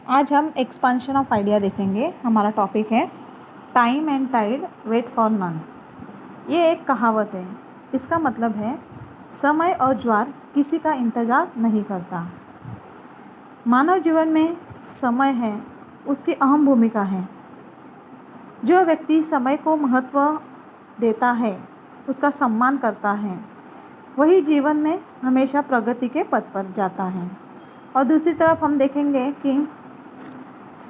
आज हम expansion of idea देखेंगे। हमारा टॉपिक है time and tide wait for none. ये एक कहावत है। इसका मतलब है समय और ज्वार किसी का इंतज़ार नहीं करता। मानव जीवन में समय है, उसकी अहम भूमिका है। जो व्यक्ति समय को महत्व देता है, उसका सम्मान करता है, वही जीवन में हमेशा प्रगति के पथ पर जाता है। और दूसरी तरफ हम देखेंगे कि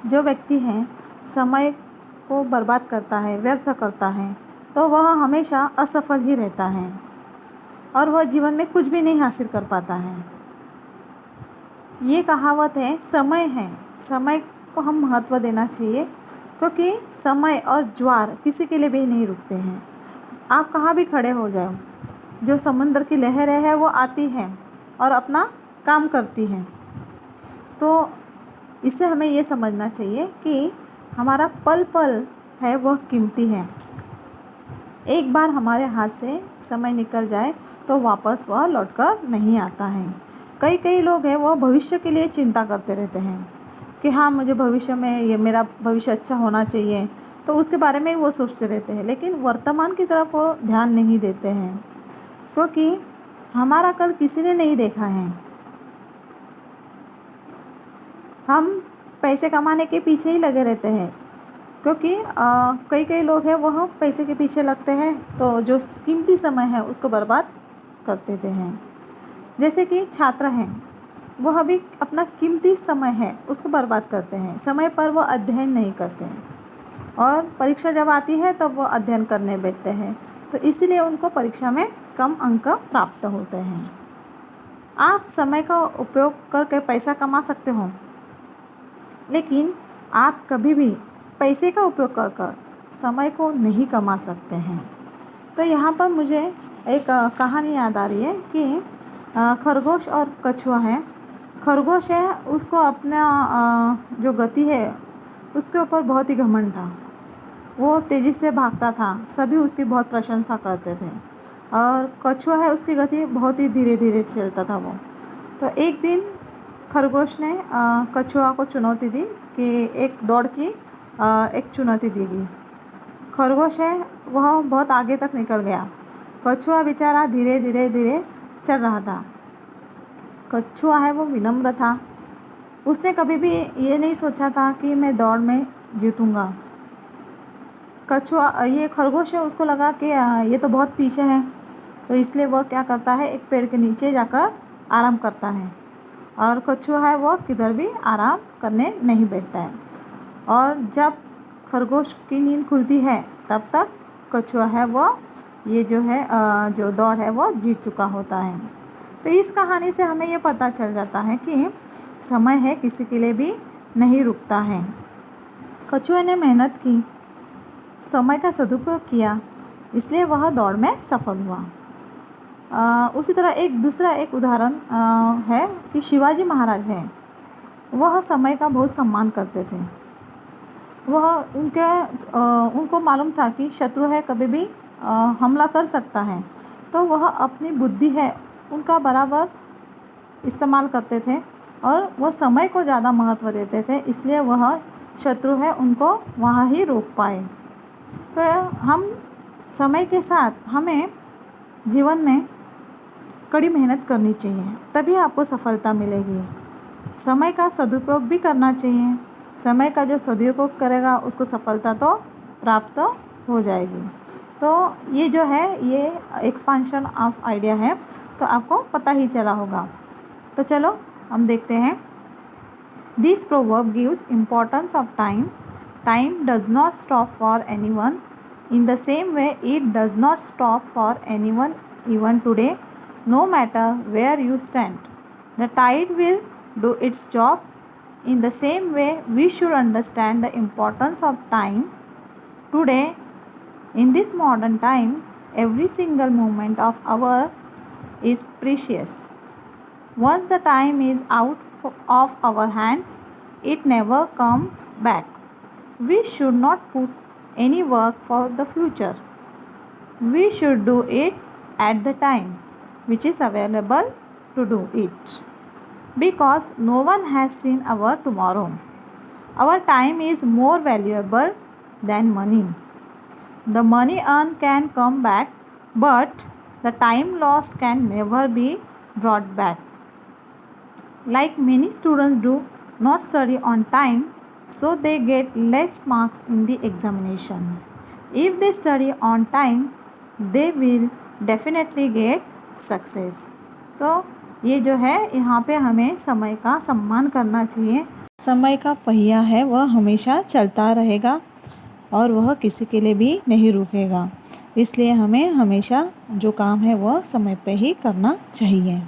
जो व्यक्ति है समय को बर्बाद करता है, व्यर्थ करता है, तो वह हमेशा असफल ही रहता है और वह जीवन में कुछ भी नहीं हासिल कर पाता है। ये कहावत है समय को हम महत्व देना चाहिए, क्योंकि समय और ज्वार किसी के लिए भी नहीं रुकते हैं। आप कहाँ भी खड़े हो जाओ, जो समंदर की लहरें है वो आती है और अपना काम करती है। तो इससे हमें ये समझना चाहिए कि हमारा पल पल है वह कीमती है। एक बार हमारे हाथ से समय निकल जाए तो वापस वह लौटकर नहीं आता है। कई लोग हैं वो भविष्य के लिए चिंता करते रहते हैं कि हाँ, मुझे भविष्य में ये मेरा भविष्य अच्छा होना चाहिए, तो उसके बारे में वो सोचते रहते हैं, लेकिन वर्तमान की तरफ वो ध्यान नहीं देते हैं, क्योंकि हमारा कल किसी ने नहीं देखा है। हम पैसे कमाने के पीछे ही लगे रहते हैं, क्योंकि कई लोग हैं वह पैसे के पीछे लगते हैं, तो जो कीमती समय है उसको बर्बाद कर देते हैं। जैसे कि छात्र हैं, वह भी अपना कीमती समय है उसको बर्बाद करते हैं। समय पर वो अध्ययन नहीं करते हैं और परीक्षा जब आती है तब वो अध्ययन करने बैठते हैं, तो इसीलिए उनको परीक्षा में कम अंक प्राप्त होते हैं। आप समय का उपयोग करके पैसा कमा सकते हो, लेकिन आप कभी भी पैसे का उपयोग कर समय को नहीं कमा सकते हैं। तो यहाँ पर मुझे एक कहानी याद आ रही है कि खरगोश और कछुआ है। खरगोश है, उसको अपना जो गति है उसके ऊपर बहुत ही घमंड था। वो तेज़ी से भागता था, सभी उसकी बहुत प्रशंसा करते थे। और कछुआ है, उसकी गति बहुत ही धीरे धीरे चलता था वो। तो एक दिन खरगोश ने कछुआ को चुनौती दी कि एक दौड़ की एक चुनौती दी गई। खरगोश है वह बहुत आगे तक निकल गया। कछुआ बेचारा धीरे धीरे चल रहा था। कछुआ है वो विनम्र था, उसने कभी भी ये नहीं सोचा था कि मैं दौड़ में जीतूंगा। ये खरगोश है, उसको लगा कि ये तो बहुत पीछे है, तो इसलिए वह क्या करता है, एक पेड़ के नीचे जाकर आराम करता है। और कछुआ है वो किधर भी आराम करने नहीं बैठता है। और जब खरगोश की नींद खुलती है तब तक कछुआ है वो ये जो दौड़ है वो जीत चुका होता है। तो इस कहानी से हमें ये पता चल जाता है कि समय है किसी के लिए भी नहीं रुकता है। कछुए ने मेहनत की, समय का सदुपयोग किया, इसलिए वह दौड़ में सफल हुआ। उसी तरह एक उदाहरण है कि शिवाजी महाराज हैं, वह समय का बहुत सम्मान करते थे। वह उनको मालूम था कि शत्रु है कभी भी हमला कर सकता है, तो वह अपनी बुद्धि है उनका बराबर इस्तेमाल करते थे और वह समय को ज़्यादा महत्व देते थे, इसलिए वह शत्रु है उनको वहाँ ही रोक पाए। तो हम समय के साथ हमें जीवन में कड़ी मेहनत करनी चाहिए, तभी आपको सफलता मिलेगी। समय का सदुपयोग भी करना चाहिए। समय का जो सदुपयोग करेगा उसको सफलता तो प्राप्त हो जाएगी। तो ये जो है ये एक्सपांशन ऑफ आइडिया है, तो आपको पता ही चला होगा। तो चलो हम देखते हैं। This proverb gives importance of time. Time does not stop for anyone. In the same way it does not stop for anyone even today, no matter where you stand. The tide will do its job. In the same way, we should understand the importance of time. Today, in this modern time, every single moment of ours is precious. Once the time is out of our hands, it never comes back. We should not put any work for the future. We should do it at the time which is available to do it, because no one has seen our tomorrow. Our time is more valuable than money. The money earned can come back, but the time lost can never be brought back. Like many students do not study on time, so they get less marks in the examination. If they study on time, they will definitely get success. तो ये जो है यहाँ पे हमें समय का सम्मान करना चाहिए। समय का पहिया है वह हमेशा चलता रहेगा और वह किसी के लिए भी नहीं रुकेगा, इसलिए हमें हमेशा जो काम है वह समय पे ही करना चाहिए।